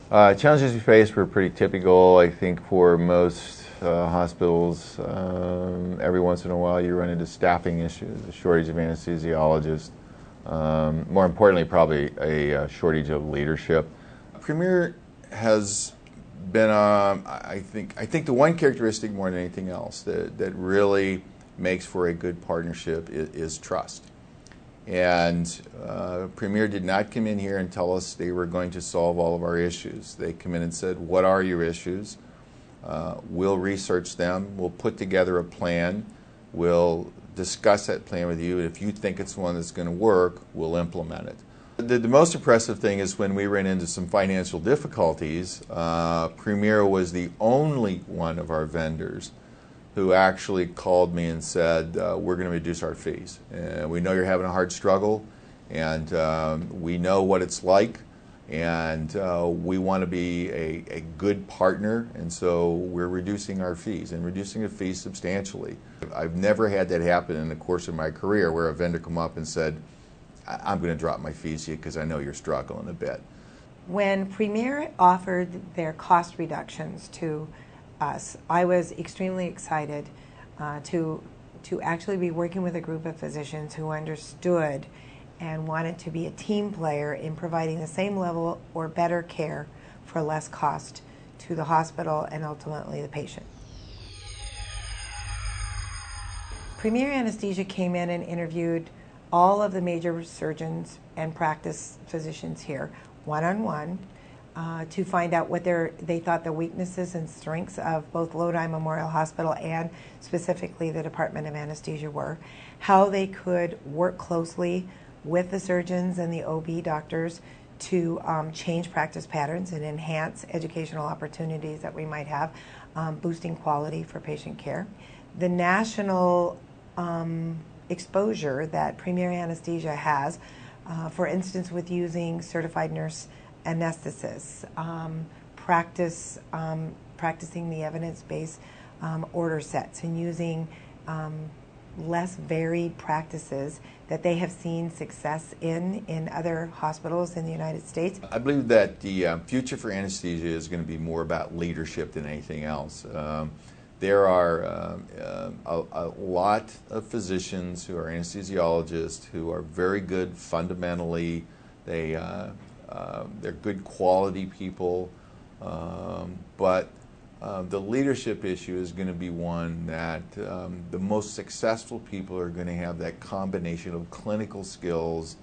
Challenges we faced were pretty typical, I think, for most hospitals. Every once in a while you run into staffing issues, a shortage of anesthesiologists. More importantly, probably a shortage of leadership. Premier has been, I think the one characteristic more than anything else that really makes for a good partnership is trust. And Premier did not come in here and tell us they were going to solve all of our issues. They come in and said, what are your issues? We'll research them. We'll put together a plan. We'll discuss that plan with you. If you think it's one that's going to work, we'll implement it. The most impressive thing is when we ran into some financial difficulties, Premier was the only one of our vendors who actually called me and said, we're going to reduce our fees. We know you're having a hard struggle, and we know what it's like, and we want to be a good partner, and so we're reducing our fees, and reducing the fees substantially. I've never had that happen in the course of my career where a vendor come up and said, I'm going to drop my fees to you because I know you're struggling a bit. When Premier offered their cost reductions to us, I was extremely excited to actually be working with a group of physicians who understood and wanted to be a team player in providing the same level or better care for less cost to the hospital and ultimately the patient. Premier Anesthesia came in and interviewed all of the major surgeons and practice physicians here one-on-one to find out what they thought the weaknesses and strengths of both Lodi Memorial Hospital and specifically the Department of Anesthesia were, how they could work closely with the surgeons and the OB doctors to change practice patterns and enhance educational opportunities that we might have, boosting quality for patient care. The national exposure that Premier Anesthesia has, for instance, with using certified nurse anesthetists, practicing the evidence-based order sets and using less varied practices that they have seen success in other hospitals in the United States. I believe that the future for anesthesia is going to be more about leadership than anything else. There are a lot of physicians who are anesthesiologists who are very good fundamentally. They're good quality people, but the leadership issue is going to be one that the most successful people are going to have that combination of clinical skills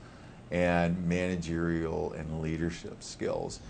and managerial and leadership skills.